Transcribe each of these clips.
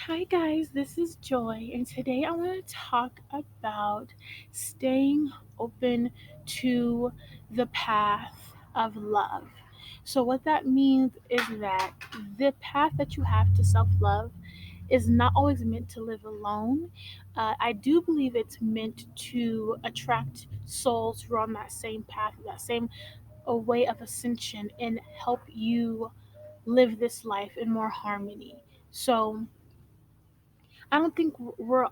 Hi, guys, this is Joy, and today I want to talk about staying open to the path of love. So, what that means is that the path that you have to self love is not always meant to live alone. I do believe it's meant to attract souls who are on that same path, that same way of ascension, and help you live this life in more harmony. So, I don't think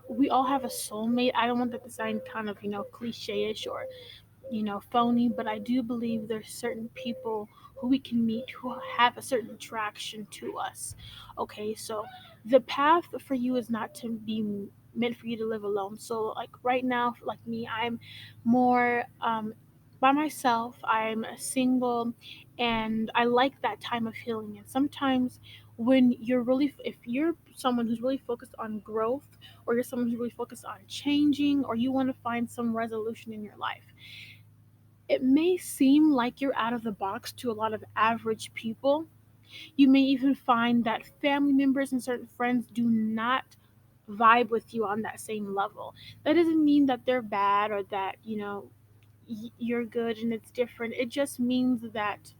we all have a soulmate. I don't want that to sound kind of cliche-ish or phony, but I do believe there's certain people who we can meet who have a certain attraction to us. Okay, so the path for you is not to be meant for you to live alone. So like right now, like me, I'm more by myself. I'm single, and I like that time of healing. And sometimes when you're really, if you're someone who's really focused on growth, or you're someone who's really focused on changing, or you want to find some resolution in your life, it may seem like you're out of the box to a lot of average people. You may even find that family members and certain friends do not vibe with you on that same level. That doesn't mean that they're bad or that, you're good and it's different. It just means that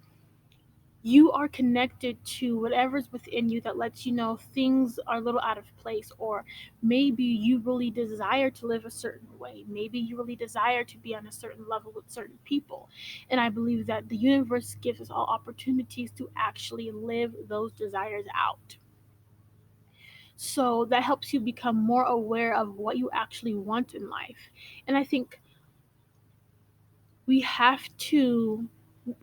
you are connected to whatever's within you that lets you know things are a little out of place, or maybe you really desire to live a certain way, maybe you really desire to be on a certain level with certain people. And I believe that the universe gives us all opportunities to actually live those desires out, so that helps you become more aware of what you actually want in life. And I think we have to,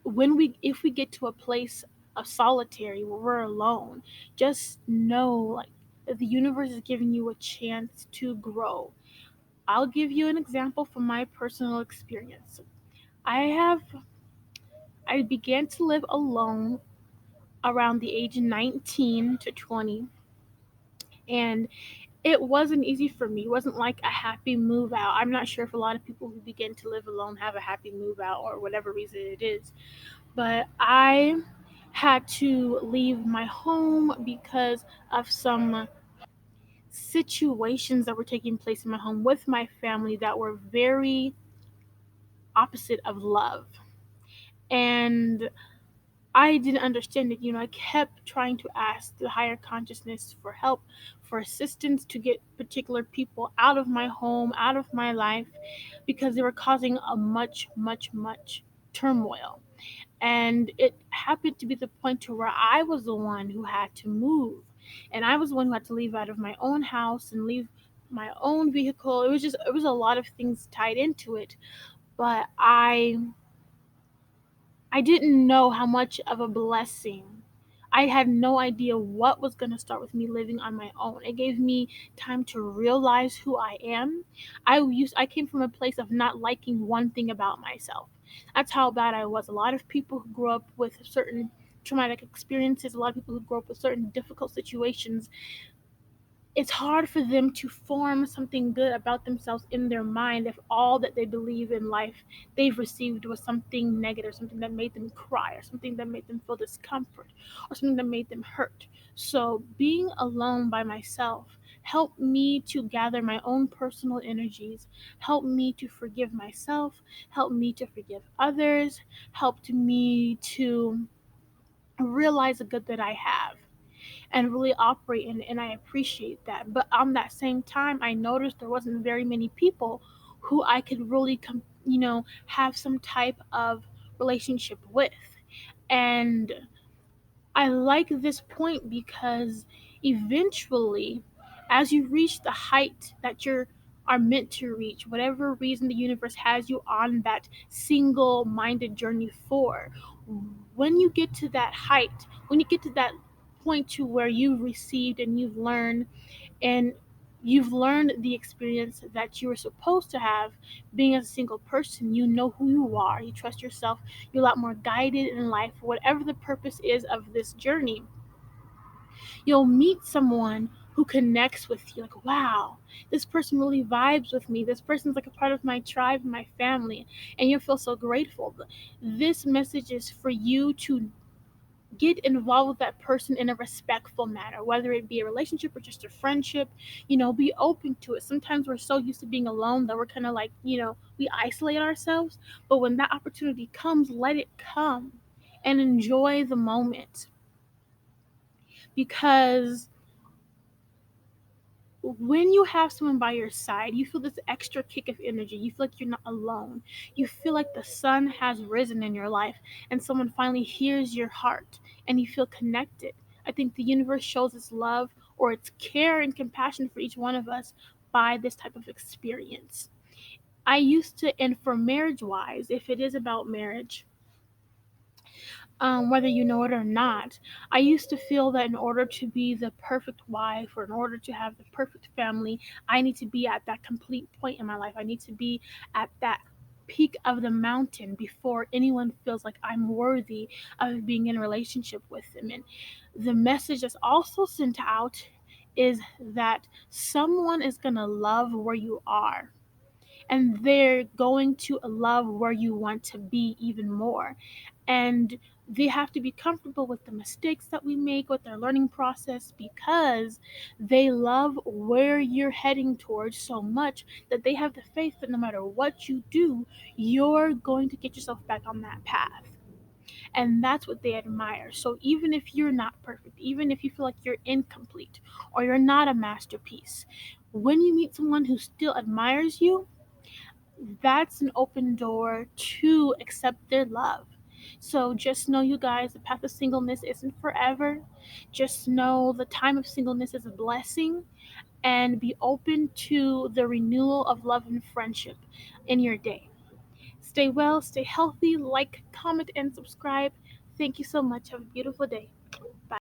when we if we get to a place of solitary where we're alone, just know like that the universe is giving you a chance to grow. I'll give you an example from my personal experience. I have i began to live alone around the age of 19 to 20, and it wasn't easy for me. It wasn't like a happy move out. I'm not sure if a lot of people who begin to live alone have a happy move out or whatever reason it is, but I had to leave my home because of some situations that were taking place in my home with my family that were very opposite of love. And I didn't understand it. I kept trying to ask the higher consciousness for help, for assistance to get particular people out of my home, out of my life, because they were causing a much turmoil. And it happened to be the point to where I was the one who had to move, and I was the one who had to leave out of my own house and leave my own vehicle. It was a lot of things tied into it, but I didn't know how much of a blessing. I had no idea what was going to start with me living on my own. It gave me time to realize who I am. I came from a place of not liking one thing about myself. That's how bad I was. A lot of people who grew up with certain traumatic experiences, a lot of people who grew up with certain difficult situations, it's hard for them to form something good about themselves in their mind if all that they believe in life they've received was something negative, something that made them cry, or something that made them feel discomfort, or something that made them hurt. So being alone by myself helped me to gather my own personal energies, helped me to forgive myself, helped me to forgive others, helped me to realize the good that I have and really operate in it, and I appreciate that. But on that same time, I noticed there wasn't very many people who I could really have some type of relationship with. And I like this point because eventually, as you reach the height that you are meant to reach, whatever reason the universe has you on that single minded journey for, when you get to that height, when you get to that point to where you've received and you've learned the experience that you were supposed to have being a single person. You know who you are, you trust yourself, you're a lot more guided in life, whatever the purpose is of this journey. You'll meet someone who connects with you, like, wow, this person really vibes with me, this person's like a part of my tribe, my family, and you'll feel so grateful. This message is for you to get involved with that person in a respectful manner, whether it be a relationship or just a friendship. Be open to it. Sometimes we're so used to being alone that we're kind of like, we isolate ourselves. But when that opportunity comes, let it come and enjoy the moment, because when you have someone by your side, you feel this extra kick of energy. You feel like you're not alone. You feel like the sun has risen in your life and someone finally hears your heart and you feel connected. I think the universe shows its love or its care and compassion for each one of us by this type of experience. I used to, and for marriage wise, if it is about marriage, whether you know it or not. I used to feel that in order to be the perfect wife or in order to have the perfect family, I need to be at that complete point in my life. I need to be at that peak of the mountain before anyone feels like I'm worthy of being in a relationship with them. And the message that's also sent out is that someone is going to love where you are, and they're going to love where you want to be even more. And they have to be comfortable with the mistakes that we make, with their learning process, because they love where you're heading towards so much that they have the faith that no matter what you do, you're going to get yourself back on that path. And that's what they admire. So even if you're not perfect, even if you feel like you're incomplete or you're not a masterpiece, when you meet someone who still admires you, that's an open door to accept their love. So just know, you guys, the path of singleness isn't forever. Just know the time of singleness is a blessing, and be open to the renewal of love and friendship in your day. Stay well, stay healthy, like, comment, and subscribe. Thank you so much. Have a beautiful day. Bye.